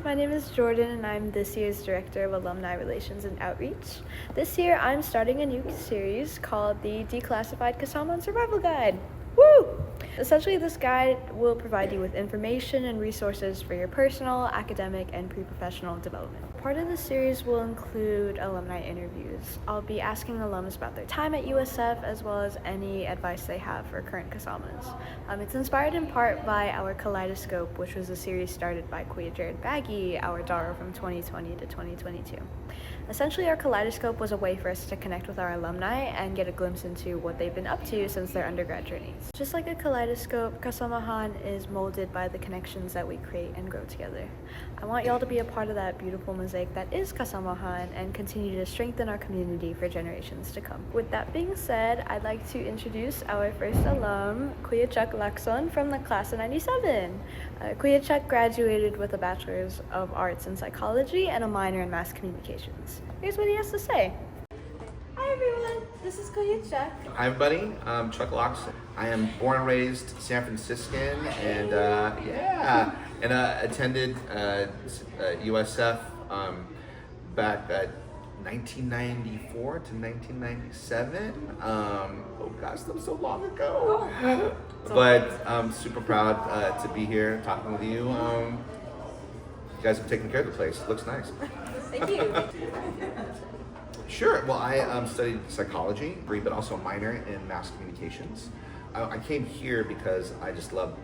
my name is Jordyn and I'm this year's Director of Alumni Relations and Outreach. This year I'm starting a new series called the Declassified Kasamahan Survival Guide. Woo! Essentially, this guide will provide you with information and resources for your personal, academic, and pre-professional development. Part of the series will include alumni interviews. I'll be asking alums about their time at USF as well as any advice they have for current Kasamans. It's inspired in part by our Kaleidoscope, which was a series started by Kuya Chuck, our Dara from 2020 to 2022. Essentially, our Kaleidoscope was a way for us to connect with our alumni and get a glimpse into what they've been up to since their undergrad journeys. Just like a kaleidoscope, Kasamahan is molded by the connections that we create and grow together. I want y'all to be a part of that beautiful mosaic that is Kasamahan and continue to strengthen our community for generations to come. With that being said, I'd like to introduce our first alum, Kuya Chuck Lacson from the class of 97. Kuya Chuck graduated with a Bachelor's of Arts in Psychology and a minor in Mass Communications. Here's what he has to say. Hi everyone, this is Kuya Chuck. Hi everybody, I'm Chuck Lacson. I am born and raised San Franciscan and attended USF back at 1994 to 1997. Oh gosh, that was so long ago. But I'm super proud to be here talking with you. You guys have taken care of the place. It looks nice. Thank you. Sure. Well, I studied psychology, but also a minor in mass communications. I came here because I just love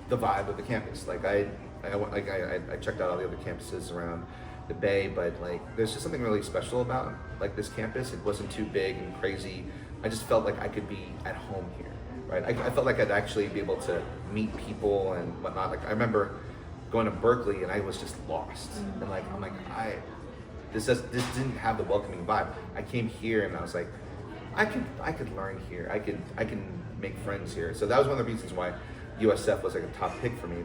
the vibe of the campus. Like I checked out all the other campuses around the Bay, but like there's just something really special about like this campus. It wasn't too big and crazy. I just felt like I could be at home here, right? I felt like I'd actually be able to meet people and whatnot. Like I remember going to Berkeley and I was just lost, and like I'm like this didn't have the welcoming vibe. I came here and I was like, I could learn here. I can make friends here. So that was one of the reasons why USF was like a top pick for me.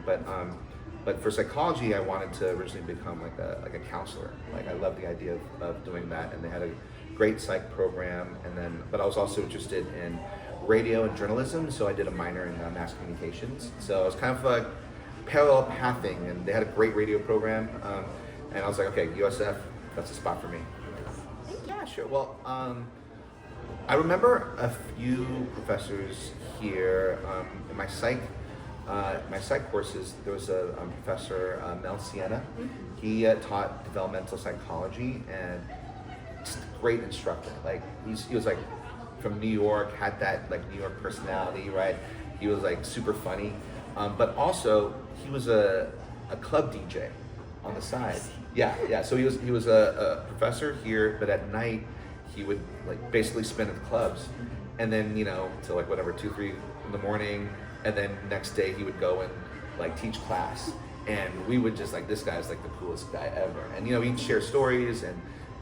But for psychology, I wanted to originally become like a counselor. Like I loved the idea of doing that, and they had a great psych program. But I was also interested in radio and journalism, so I did a minor in mass communications. So it was kind of like parallel pathing, and they had a great radio program. And I was like, okay, USF, that's a spot for me. Yeah, sure. Well, I remember a few professors here in my psych courses. There was a professor, Mel Sienna. He taught developmental psychology and just a great instructor. Like he was like from New York, had that like New York personality, right? He was like super funny, but also he was a club DJ on the side. Yeah. So he was a professor here, but at night he would like basically spend at the clubs, and then till like whatever 2-3 in the morning, and then next day he would go and like teach class, and we would just like, this guy's like the coolest guy ever, and he'd share stories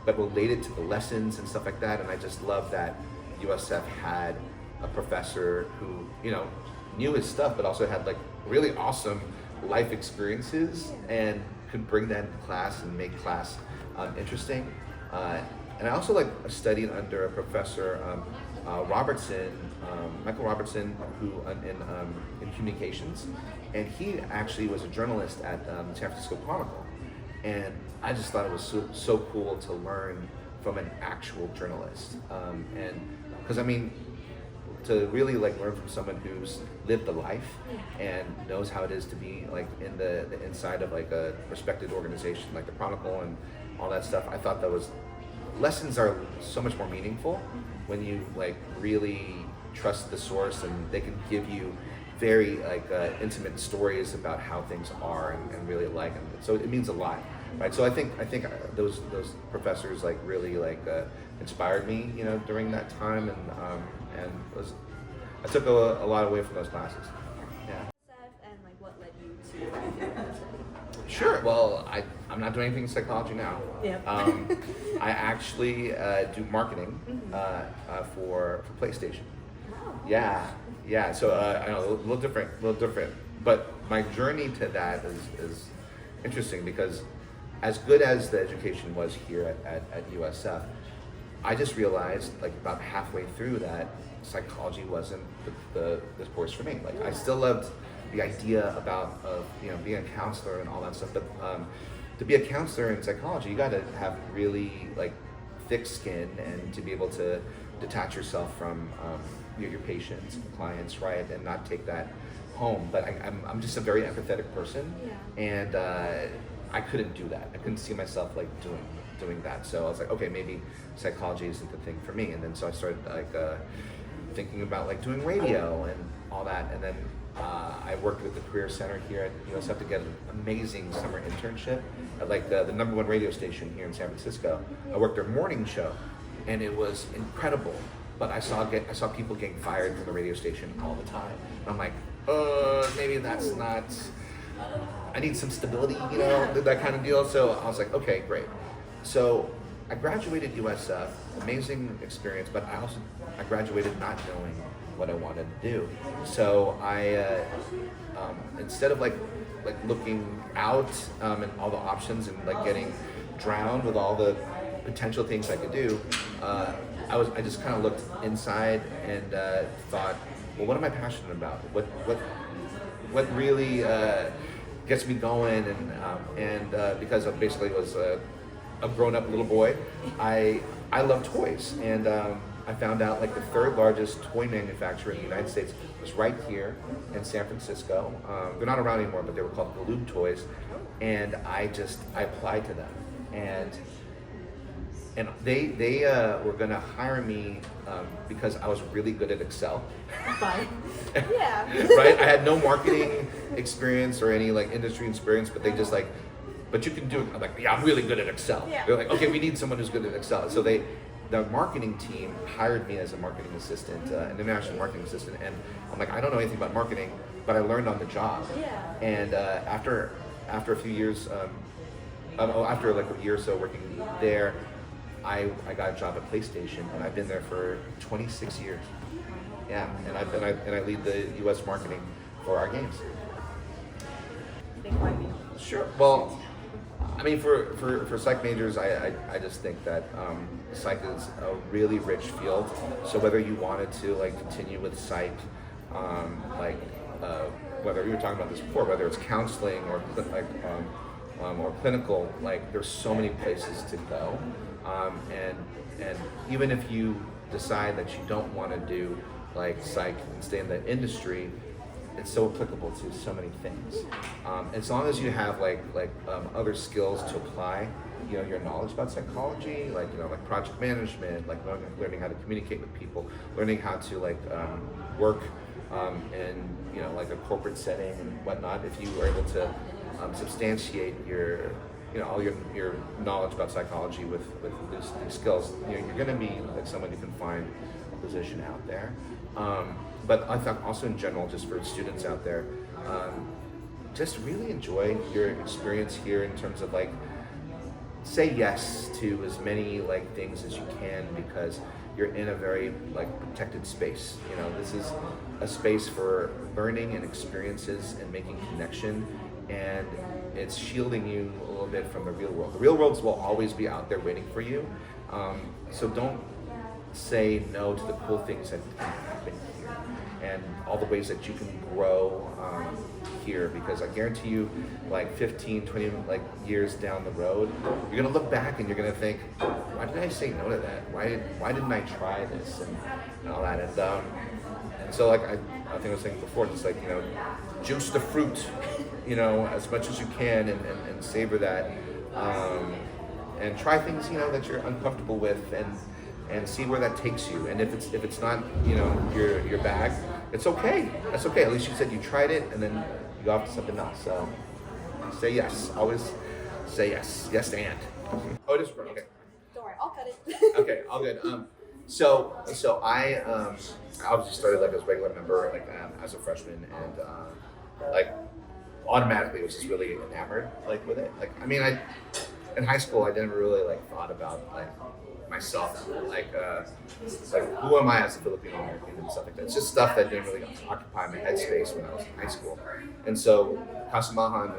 but related to the lessons and stuff like that, and I just love that USF had a professor who knew his stuff, but also had like really awesome life experiences and could bring that into class and make class interesting. And I also like studied under a professor, Michael Robertson, who in communications, and he actually was a journalist at the San Francisco Chronicle, and I just thought it was so cool to learn from an actual journalist, and because to really like learn from someone who's lived the life and knows how it is to be like in the inside of like a respected organization like the Chronicle and all that stuff. I thought lessons are so much more meaningful when you like really trust the source, and they can give you very like intimate stories about how things are and really like them. So it means a lot, right? So I think those professors like really like inspired me, during that time, and I took a lot away from those classes. Yeah. And like what led you to Sure. Well, I'm not doing anything in psychology now. Yep. I actually do marketing for PlayStation. Wow. Yeah. So I know a little different. But my journey to that is interesting because as good as the education was here at USF, I just realized like about halfway through that psychology wasn't the course for me. Like I still loved the idea about being a counselor and all that stuff, but to be a counselor in psychology, you got to have really like thick skin and to be able to detach yourself from your patients and clients, right, and not take that home. But I'm just a very empathetic person, and I couldn't do that. I couldn't see myself like doing that. So I was like, okay, maybe psychology isn't the thing for me. And then so I started like thinking about like doing radio and all that. And then I worked with the Career Center here at USF to get an amazing summer internship at like the #1 radio station here in San Francisco. I worked their morning show, and it was incredible. But I saw people getting fired from the radio station all the time. And I'm like, maybe that's not. I need some stability, that kind of deal. So I was like, okay, great. So I graduated USF, amazing experience, but I graduated not knowing what I wanted to do. So I, instead of like looking out and all the options and like getting drowned with all the potential things I could do, I just kind of looked inside and thought, well, what am I passionate about? What really gets me going? And because I basically was a grown-up little boy, I love toys, and I found out like the 3rd largest toy manufacturer in the United States was right here in San Francisco. They're not around anymore, but they were called Galoob Toys, and I applied to them, and they were gonna hire me because I was really good at Excel. Fine. Yeah. Right? I had no marketing experience or any like industry experience, but they just like, but you can do it. I'm like, yeah, I'm really good at Excel. Yeah. They're like, okay, we need someone who's good at Excel. So the marketing team hired me as a marketing assistant, an international marketing assistant, and I'm like, I don't know anything about marketing, but I learned on the job. Yeah. And after a few years, after like a year or so working there, I got a job at PlayStation, and I've been there for 26 years. Yeah, and I lead the U.S. marketing for our games. Sure. Well, I mean, for psych majors, I just think that psych is a really rich field. So whether you wanted to like continue with psych, whether you were talking about this before, whether it's counseling or or clinical, like there's so many places to go. And even if you decide that you don't want to do like psych and stay in the industry, it's so applicable to so many things. As long as you have like other skills to apply, your knowledge about psychology, like project management, like learning how to communicate with people, learning how to work in like a corporate setting and whatnot. If you are able to substantiate your all your knowledge about psychology with these skills, you're going to be like someone who can find a position out there. But I thought also in general, just for students out there, just really enjoy your experience here in terms of like, say yes to as many like things as you can, because you're in a very like protected space. This is a space for learning and experiences and making connection, and it's shielding you a little bit from the real world. The real world will always be out there waiting for you. So don't say no to the cool things that can happen here and all the ways that you can grow here, because I guarantee you like 15, 20 like years down the road, you're gonna look back and you're gonna think, why did I say no to that? Why didn't I try this and all that? And so like I think I was saying before, just like, juice the fruit, as much as you can and savor that, and try things, that you're uncomfortable with and see where that takes you. And if it's not, your bag, it's okay. That's okay. At least you said you tried it, and then you go off to something else. So say yes. Always say yes. Yes and. Oh, it is okay. Don't worry, I'll cut it. Okay, all good. So I obviously started like as a regular member, like as a freshman, and like automatically was just really enamored like with it. Like I mean, in high school I didn't really like thought about like myself, like who am I as a Filipino American and stuff like that. It's just stuff that didn't really occupy my headspace when I was in high school. And so Kasamahan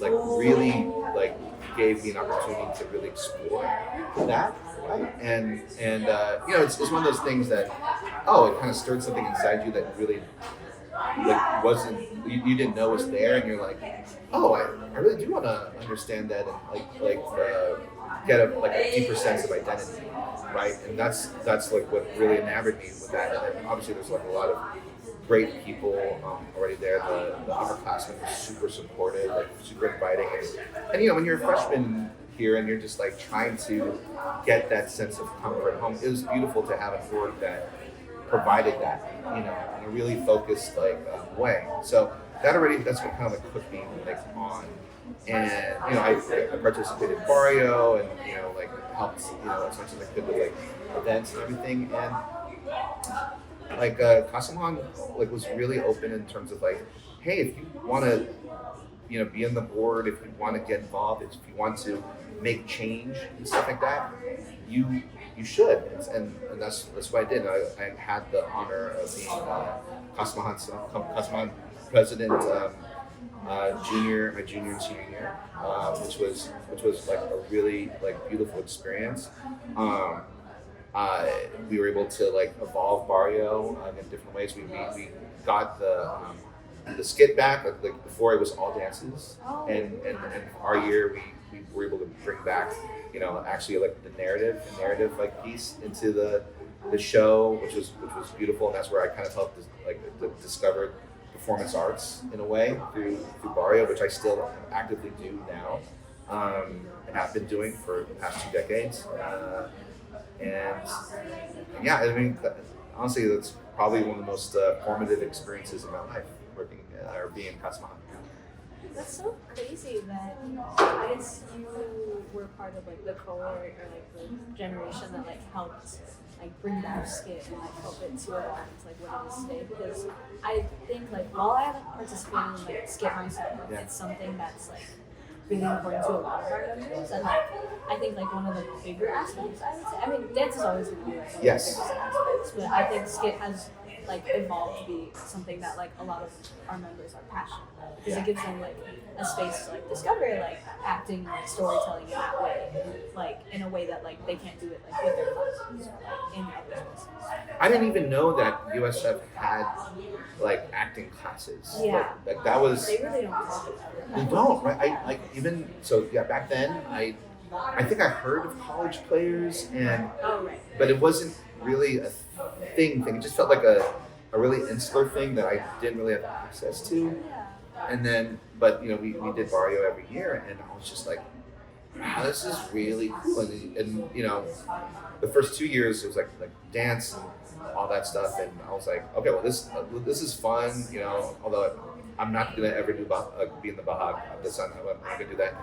like really like gave me an opportunity to really explore that, right? And it's one of those things that it kind of stirred something inside you that really like wasn't you didn't know was there, and you're like, oh, I really do want to understand that and get a deeper sense of identity, right? And that's like what really enamored me with that. And then obviously there's like a lot of great people already there. The upperclassmen were super supportive, like super inviting, and you know when you're a freshman here and you're just like trying to get that sense of comfort at home, it was beautiful to have an org that provided that, you know, in a really focused way. So that's what kind of like put me like on. And you know, I participated in Barrio and you know like helped as much as I could with like events and everything. And like Kasamahan like was really open in terms of like, hey, if you want to be on the board, if you want to get involved, if you want to make change and stuff like that, you should. And that's what I did. I had the honor of being Kasamahan president my junior and senior year, which was like a really like beautiful experience. We were able to like evolve Barrio in different ways. We got the skit back. Like before, it was all dances, and our year we were able to bring back actually like the narrative like piece into the show, which was beautiful, and that's where I kind of helped discover performance arts in a way through Barrio, which I still actively do now, and have been doing for the past 2 decades. And yeah, I mean, honestly, that's probably one of the most formative experiences of my life, working or being in Kasamahan. That's so crazy that I guess you were part of like the cohort or like the generation that like helped like bring back skit and like help it to evolve to like what it is today. Because I think like while I haven't participated in like skit myself, it's something that's like really important to a lot of our members, and like I think like one of the bigger aspects I would say. I mean, dance is always going to be like one of the biggest aspects, but I think skit has like evolved to be something that like a lot of our members are passionate about, because it gives them like a space to like discover like acting, like storytelling in that way, like in a way that like they can't do it like with their classes or like in other spaces. I didn't even know that USF had like acting classes. Yeah, like that was. They really don't talk about it. They don't, right? I like even so. Yeah, back then I think I heard of college players, but it wasn't really a thing. It just felt like a really insular thing that I didn't really have access to. And then, but we did Barrio every year, and I was just like, wow, this is really cool. And the first 2 years it was like dance and all that stuff, and I was like, okay, well this is fun, although I'm not gonna ever do be in the Bahag. I'm not gonna do that.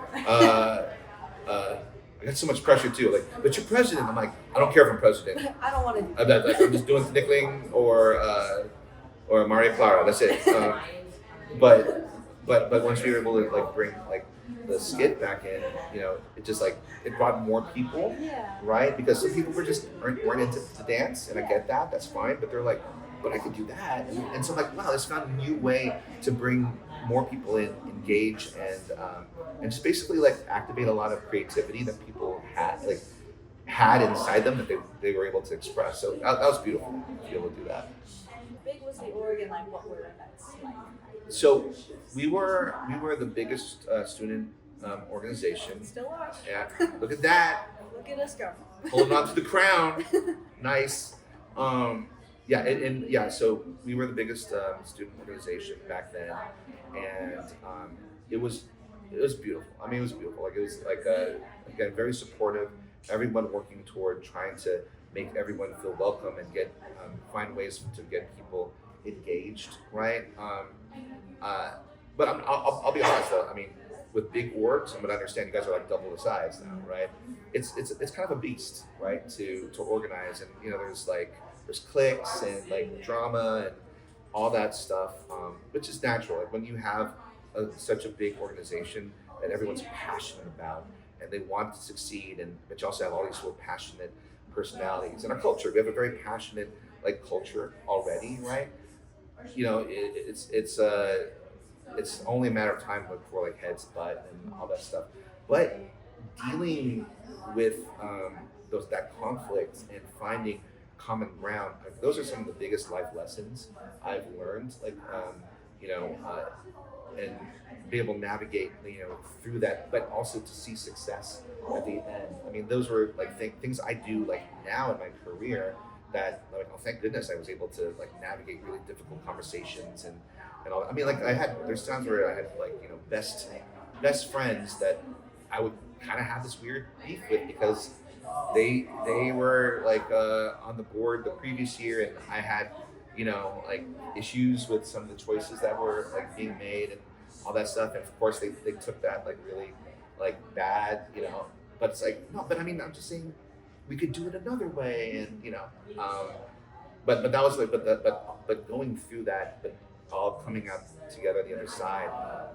I got so much pressure too. Like, but you're president. I'm like, I don't care if I'm president. I don't want to do I'm just doing Nickling or Maria Clara. That's it. But once we were able to like bring like the skit back in, it just like it brought more people, right? Because some people weren't into the dance, and I get that. That's fine. But they're like, but I could do that, and so I'm like, wow, this found a new way to bring more people in, engage, and just basically like activate a lot of creativity that people had inside them that they were able to express. So that was beautiful to be able to do that. How big was the org, and like what were events like? So we were the biggest student organization. Still are. Yeah, look at that. Look at us go. Holding on to the crown. Nice. So we were the biggest student organization back then, and it was beautiful. I mean, it was beautiful. Like it was like again very supportive. Everyone working toward trying to make everyone feel welcome and get find ways to get people engaged, right? But I'll be honest though. I mean, with big orgs, I'm gonna understand you guys are like double the size now, right? It's kind of a beast, right? To organize, and there's cliques and like drama and all that stuff, which is natural. Like when you have such a big organization that everyone's passionate about and they want to succeed, but you also have all these sort of passionate personalities. In our culture, we have a very passionate like culture already, right? It's only a matter of time before like heads butt and all that stuff. But dealing with that conflict and finding common ground. Like, those are some of the biggest life lessons I've learned. Like, and be able to navigate, through that, but also to see success at the end. I mean, those were like things I do like now in my career that, like, oh, thank goodness I was able to like navigate really difficult conversations and all that. I mean, like, there's times where I had like, best friends that I would kind of have this weird beef with because they were like on the board the previous year, and I had, like issues with some of the choices that were like being made and all that stuff. And of course they took that like really like bad, but it's like, no, but I mean, I'm just saying we could do it another way. And, but that was like, but going through that, but all coming out together the other side.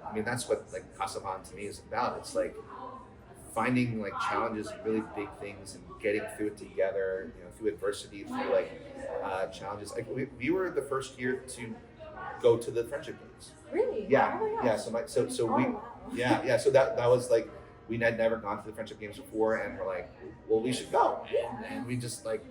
I mean, that's what like Kasamahan to me is about. It's like finding like challenges and really big things and getting through it together, through adversity, through like challenges. Like we were the first year to go to the friendship games. Really? Yeah. Oh my Yeah. gosh. So we, wow. yeah. So that was like, we had never gone to the friendship games before, and we're like, well, we should go. And we just like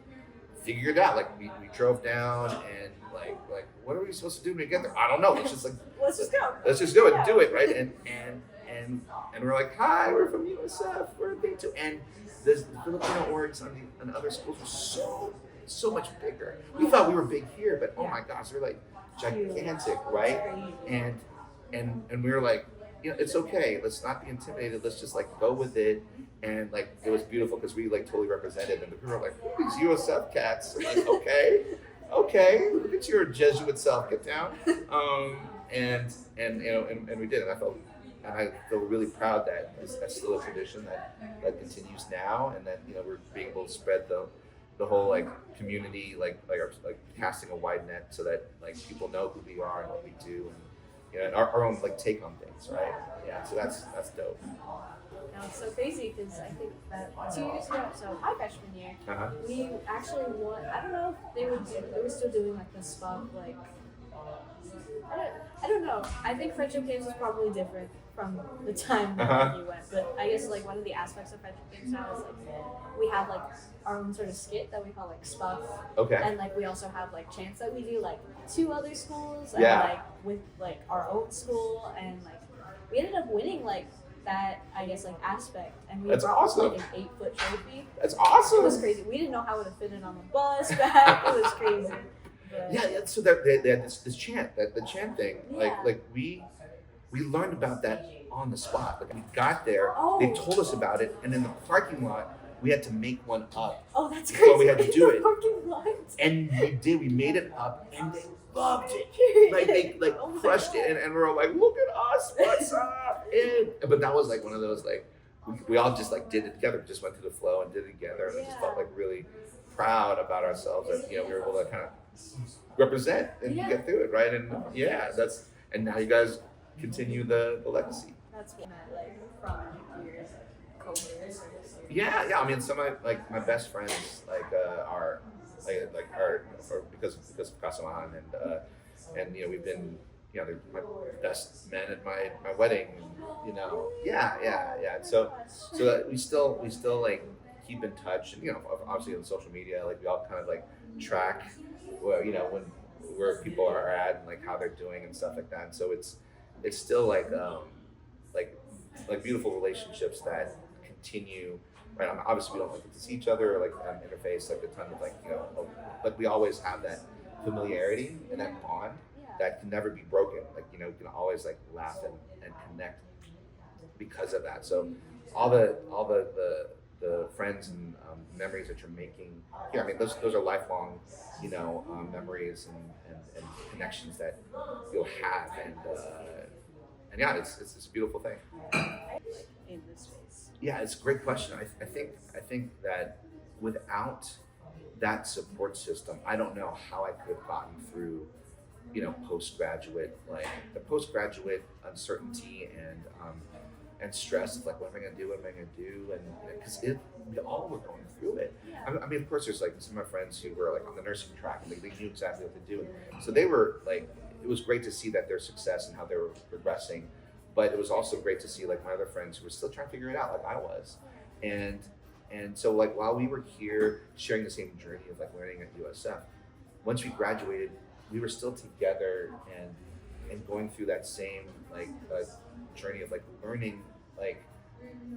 figured it out. Like we drove down and like what are we supposed to do when we get there? I don't know. It's just like, Let's just go. Let's just do it. Do it, right? And we're like, hi, we're from USF. We're big too. And the Filipino orgs on other schools were so much bigger. We thought we were big here, but oh my gosh, they're like gigantic, right? And we were like, it's okay. Let's not be intimidated. Let's just like go with it. And like it was beautiful because we like totally represented, and the people were like, "Who are these USF cats?" I'm like, okay, look at your Jesuit self, get down. And we did, and I feel really proud that that's still a tradition that continues now, and that we're being able to spread the whole like community, like casting a wide net so that like people know who we are and what we do, and our own like take on things, right? Yeah, so that's dope. Now it's so crazy because I think that 2 years ago, so my freshman year, we actually won. I don't know if they were still doing like the stuff like. I don't know. I think friendship games was probably different from the time that you went, but I guess like one of the aspects of friendship games now is like we have like our own sort of skit that we call like Spuff. Okay. And like we also have like chants that we do like to other schools and Yeah. like with like our own school, and like we ended up winning like that, I guess, like aspect, and we That's brought awesome. like an 8-foot trophy. That's awesome. It was crazy. We didn't know how it would fit it on the bus back. It was crazy. But Yeah. So they had this chant, the chant thing. Yeah. Like we learned about that on the spot. Like we got there, Oh. they told us about it, and in the parking lot we had to make one up. Oh, that's So crazy. we had to do In the it. parking lot. And we did. We made it up, and they loved it. Like they like Oh my crushed it, and we were all like, "Look at us, what's up?" But that was like one of those like we all just like did it together. We just went through the flow and did it together, and I just felt like really proud about ourselves that we were able to kind of represent and get through it, right? And and now you guys continue the legacy. That's what I meant, like from your cohorts. Yeah. I mean, some of my best friends are because of Kasamahan, and we've been they're my best men at my wedding. Yeah. So that we still like keep in touch, and obviously on social media, like we all kind of like track where people are at and like how they're doing and stuff like that. And so it's still like beautiful relationships that continue. Right. Obviously, we don't get to see each other or like interface like a ton of but we always have that familiarity and that bond that can never be broken. Like you can always like laugh and connect because of that. So all the friends and memories that you're making here, I mean, those are lifelong, memories and connections that you'll have, and yeah, it's a beautiful thing. In this space. Yeah, it's a great question. I think that without that support system, I don't know how I could have gotten through, postgraduate, like the postgraduate uncertainty and stress of like, what am I gonna do? And because we all were going through it. I mean, of course, there's like some of my friends who were like on the nursing track, and they knew exactly what to do. So they were like, it was great to see that their success and how they were progressing. But it was also great to see like my other friends who were still trying to figure it out, like I was, and And so like while we were here sharing the same journey of like learning at USF, once we graduated, we were still together and going through that same like journey of like learning like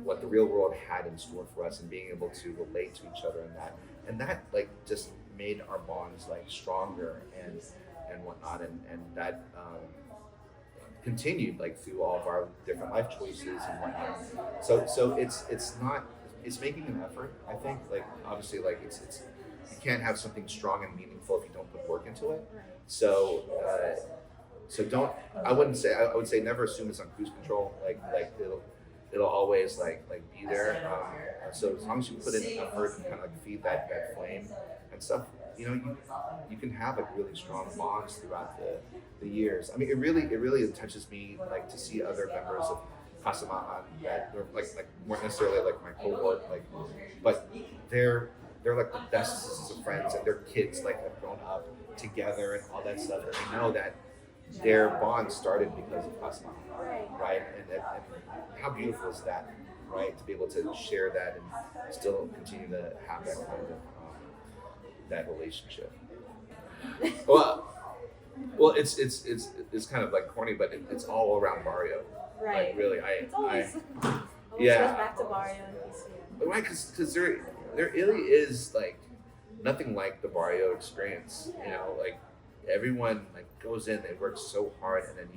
what the real world had in store for us and being able to relate to each other in that. And that like just made our bonds like stronger and whatnot, and that continued like through all of our different life choices and whatnot. So it's making an effort. I think like obviously like it's you can't have something strong and meaningful if you don't put work into it. So don't, I would say never assume it's on cruise control. Like it'll always like be there. So as long as you put in effort and kind of like feed that flame and stuff, you can have like really strong bonds throughout the years. I mean, it really touches me like to see other members of Kasamahan that were like weren't necessarily like my cohort, like, but they're like the best of friends, and their kids like have grown up together and all that stuff. And I know that their bond started because of Kasamahan, right? And how beautiful is that, right? To be able to share that and still continue to have that kind of that relationship. Well, it's kind of like corny, but it's all around Barrio. Right. Like really, It's always yeah. goes back to Barrio and PCM. Right, because there really is like nothing like the Barrio experience. Like everyone like goes in, they work so hard, and then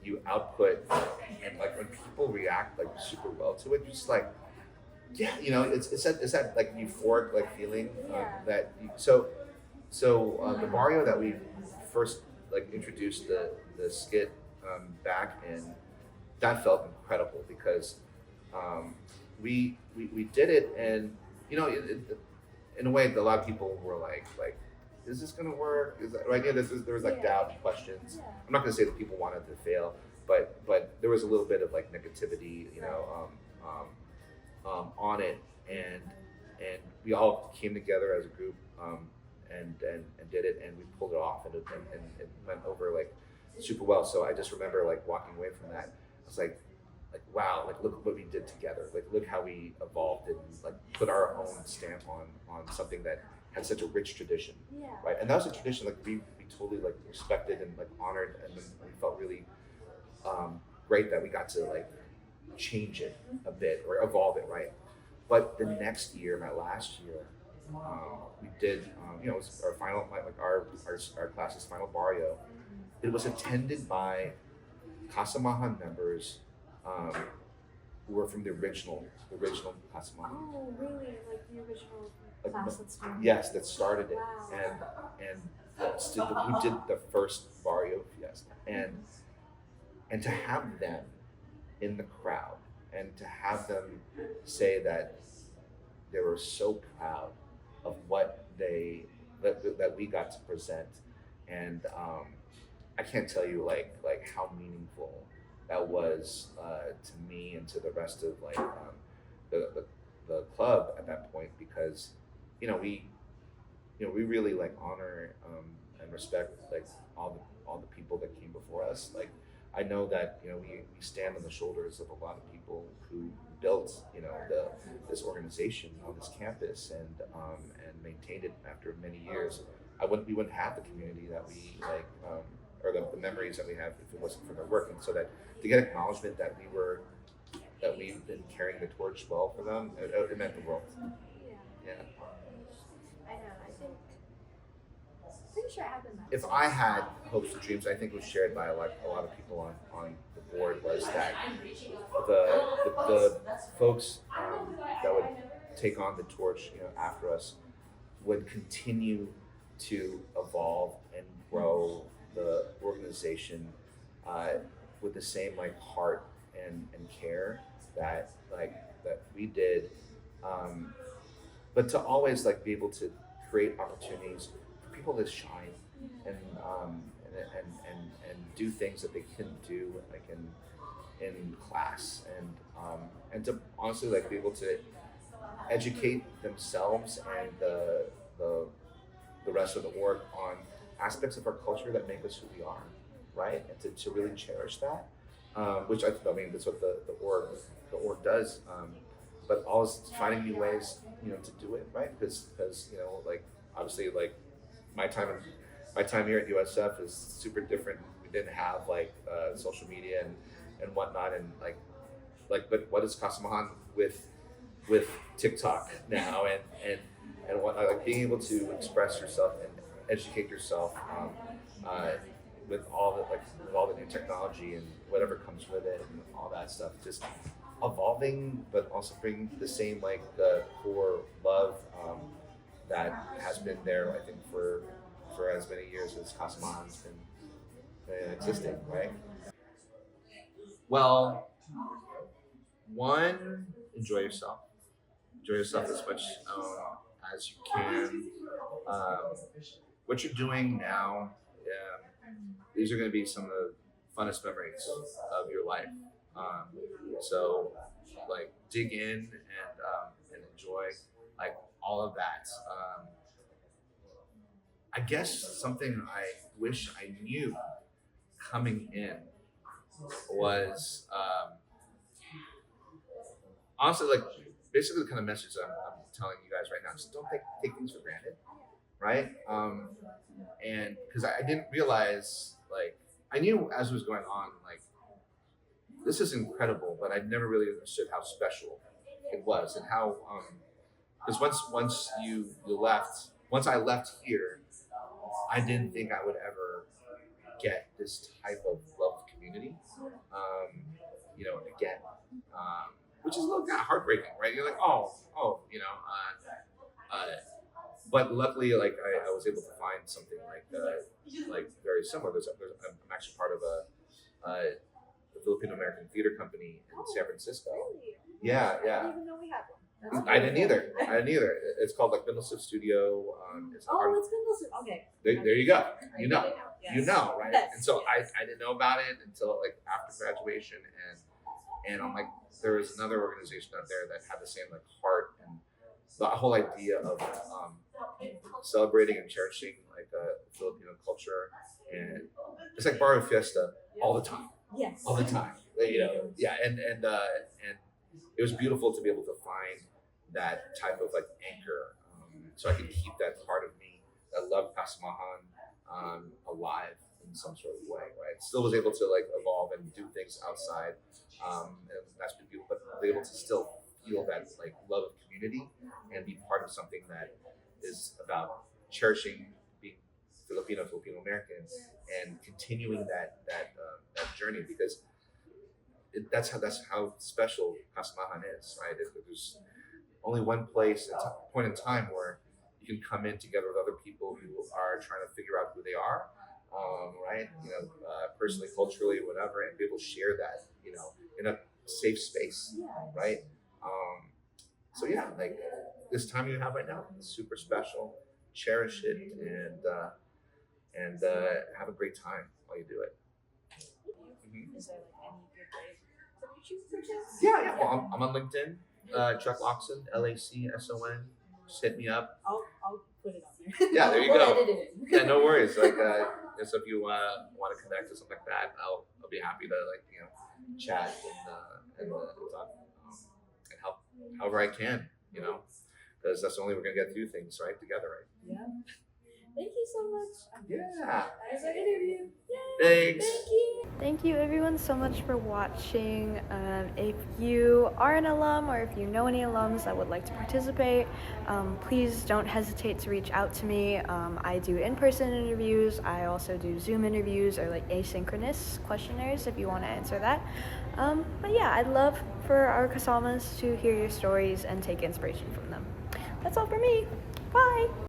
you output, and like when people react like super well to it, you're just like, yeah, it's that like euphoric like feeling that the Barrio that we first like introduced the skit back in, that felt incredible because we did it, and in a way a lot of people were like is this gonna work? Is that right? Yeah, there was like doubt and questions. I'm not gonna say that people wanted to fail, but there was a little bit of like negativity, on it, and we all came together as a group and did it, and we pulled it off, and it went over like super well. So I just remember like walking away from that, I was like wow, like look what we did together, like look how we evolved and like put our own stamp on something that had such a rich tradition, right? And that was a tradition like we totally like respected and like honored, and then we felt really great that we got to like change it a bit or evolve it, right? But the next year, my last year, we did it was our final like our class's final Barrio. It was attended by Kasamahan members who were from the original Kasamahan. Oh, really? Like the original Like, class that started? Yes, that started it. Wow. And who did the first Barrio Fiesta. And to have them in the crowd, and to have them say that they were so proud of what that we got to present, and I can't tell you like how meaningful that was to me and to the rest of like the club at that point, because we really like honor and respect like all the people that came before us. Like I know that we stand on the shoulders of a lot of people who built this organization on this campus and maintained it after many years. We wouldn't have the community that we like or the memories that we have if it wasn't for their work. And so that to get acknowledgement that we've been carrying the torch well for them, it meant the world. Yeah. I know. Pretty sure I have them. If I had hopes and dreams, I think was shared by a lot of people on the board, was that the folks that would take on the torch after us would continue to evolve and grow the organization with the same like heart and care that we did, but to always like be able to create opportunities for people to shine and do things that they couldn't do like in class, and to honestly like be able to educate themselves and the rest of the org on aspects of our culture that make us who we are, right? And to really cherish that, which I mean that's what the org does. but always finding new ways, to do it, right? Because like obviously like my time here at USF is super different. We didn't have like social media and whatnot, and but what is Kasamahan with TikTok now and what like being able to express yourself and educate yourself with all the new technology and whatever comes with it and all that stuff, just evolving, but also bring the same like the core love that has been there, I think, for as many years as Kasamahan's been existing, right? Well, one, enjoy yourself. Enjoy yourself as much as you can. What you're doing now, these are going to be some of the funnest memories of your life. So, like, dig in and enjoy like all of that. I guess something I wish I knew coming in was honestly, like, basically the kind of message that I'm telling you guys right now. Just don't take things for granted, right? And because I didn't realize, like, I knew as it was going on, like, this is incredible, but I never really understood how special it was and how, because once I left here, I didn't think I would ever get this type of love of community, again, which is a little kind of heartbreaking, right? You're like, but luckily, like, I was able to find something like very similar. I'm actually part of a Filipino American theater company in San Francisco. Really? Yeah. I didn't even know we had one. That's I didn't cool. either. It's called like Middlesif Studio. It's It's been okay. there you go. I get it now. Yes. Right? Yes. And so Yes. I didn't know about it until like after graduation, and I'm like, there was another organization out there that had the same like heart and the whole idea of celebrating and cherishing like Filipino culture, and it's like bar and fiesta all the time. Yes. All the time, and it was beautiful to be able to find that type of like anchor, so I could keep that part of me that loved Kasamahan alive in some sort of way, right? Still was able to like evolve and do things outside, and that's been beautiful, but be able to still feel that like love of community and be part of something that is about cherishing being Filipino American and continuing that journey, because that's how special Kasamahan is, right? There's only one place, it's a point in time where you can come in together with other people who are trying to figure out who they are, right? Personally, culturally, whatever, and be able to share that, in a safe space, right? So yeah, like this time you have right now is super special. Cherish it and have a great time while you do it. Is there like any good way to reach you for Jess? Yeah. Well, I'm on LinkedIn. Chuck Lacson, Lacson. Just hit me up. I'll put it on there. Yeah, there you We'll go. edit it in. Yeah, no worries. Like, so if you want to connect or something like that, I'll be happy to chat and talk and help however I can. Because that's the only way we're gonna get through things together, right? Yeah. Thank you so much. Yeah. That was our interview. Yay. Thanks. Thank you. Thank you everyone so much for watching. If you are an alum or if you know any alums that would like to participate, please don't hesitate to reach out to me. I do in-person interviews. I also do Zoom interviews or like asynchronous questionnaires if you want to answer that. But yeah, I'd love for our Kasamas to hear your stories and take inspiration from them. That's all for me. Bye!